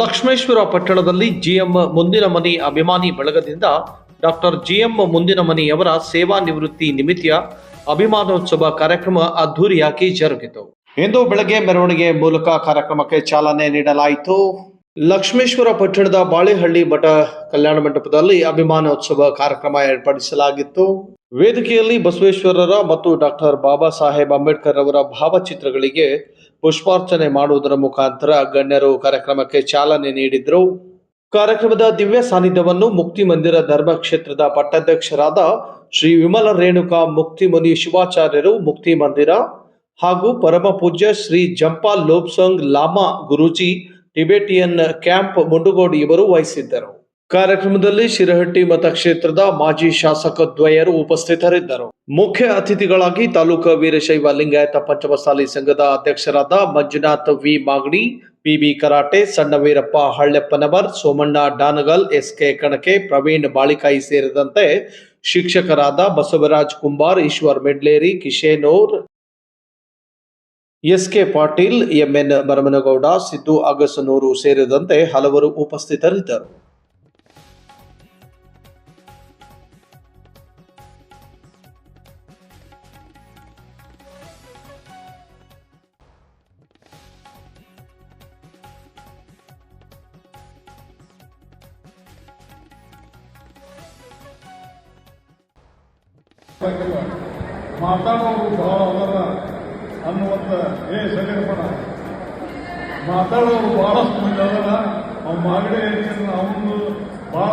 ಲಕ್ಷ್ಮೇಶ್ವರ ಪಟ್ಟಣದಲ್ಲಿ ಜಿಎಂ ಮುಂದಿನಮನಿ ಅಭಿಮಾನಿ ಬಳಗದಿಂದ doctor GM ಮುಂದಿನಮನಿಯವರ ಸೇವಾ ನಿವೃತ್ತಿ ನಿಮಿತ್ತ ಅಭಿಮಾನೋತ್ಸವ ಕಾರ್ಯಕ್ರಮ ಅದ್ದೂರಿಯಾಗಿ ಜರುಗಿತು. ಇಂದು ಬೆಳಗ್ಗೆ ಮೆರವಣಿಗೆ ಮೂಲಕ ಕಾರ್ಯಕ್ರಮಕ್ಕೆ ಚಾಲನೆ ನೀಡಲಾಯಿತು. ಲಕ್ಷ್ಮೇಶ್ವರ ಪಟ್ಟಣದ ಬಾಳೆಹಳ್ಳಿ ಮಠ ಕಲ್ಯಾಣ ಮಂಟಪದಲ್ಲಿ ಅಭಿಮಾನೋತ್ಸವ ಕಾರ್ಯಕ್ರಮ ಏರ್ಪಡಿಸಲಾಗಿತ್ತು. ವೇದಿಕೆಯಲ್ಲಿ ಬಸವೇಶ್ವರರ ಮತ್ತು ಡಾಕ್ಟರ್ ಬಾಬಾ ಸಾಹೇಬ್ ಅಂಬೇಡ್ಕರ್ ಅವರ ಭಾವಚಿತ್ರಗಳಿಗೆ ಪುಷ್ಪಾರ್ಚನೆ ಮಾಡುವುದರ ಮುಖಾಂತರ ಗಣ್ಯರು ಕಾರ್ಯಕ್ರಮಕ್ಕೆ ಚಾಲನೆ ನೀಡಿದರು. ಕಾರ್ಯಕ್ರಮದ ದಿವ್ಯ ಸಾನ್ನಿಧ್ಯವನ್ನು ಮುಕ್ತಿ ಮಂದಿರ ಧರ್ಮಕ್ಷೇತ್ರದ ಪಟ್ಟಾಧ್ಯಕ್ಷರಾದ ಶ್ರೀ ವಿಮಲ ರೇಣುಕಾ ಮುಕ್ತಿ ಮುನಿ ಶಿವಾಚಾರ್ಯರು ಮುಕ್ತಿ ಮಂದಿರ ಹಾಗೂ ಪರಮ ಪೂಜ್ಯ ಶ್ರೀ ಜಂಪಾ ಲೋಬ್ಸಂಗ್ ಲಾಮಾ ಗುರೂಜಿ ಟಿಬೆಟಿಯನ್ ಕ್ಯಾಂಪ್ ಮುಂಡುಗೋಡಿ ಇವರು ವಹಿಸಿದ್ದರು. ಕಾರ್ಯಕ್ರಮದಲ್ಲಿ ಶಿರಹಟ್ಟಿ ಮತಕ್ಷೇತ್ರದ ಮಾಜಿ ಶಾಸಕ ದ್ವಯರು ಉಪಸ್ಥಿತರಿದ್ದರು. ಮುಖ್ಯ ಅತಿಥಿಗಳಾಗಿ ತಾಲೂಕು ವೀರಶೈವ ಲಿಂಗಾಯತ ಪಂಚಮಸಾಲಿ ಸಂಘದ ಅಧ್ಯಕ್ಷರಾದ Manjunath V Magadi, PB Karate, Sanna Veerappa Hallappanavar, Somanna Danagal, SK Kanake, Praveen Balikai ಸೇರಿದಂತೆ ಶಿಕ್ಷಕರಾದ ಬಸವರಾಜ್ ಕುಂಬಾರ್, ಈಶ್ವರ್ ಮೆಡ್ಲೇರಿ, ಕಿಶೇನೂರ್, ಎಸ್ಕೆ ಪಾಟೀಲ್, ಎಂಎನ್ ಭರಮನಗೌಡ, ಸಿದ್ದು ಅಗಸನೂರು ಸೇರಿದಂತೆ ಹಲವರು ಉಪಸ್ಥಿತರಿದ್ದರು. ಮಾತಾಡೋರು ಭಾಳ ಅದರ ಅನ್ನುವಂಥ ಸಂಗಡಪಡ ಮಾತಾಡೋರು ಭಾಳಷ್ಟು ಮಂದಿ ಅದರ ಅವ್ನು ಮಾಗಡಿ ಅವನು ಭಾಳ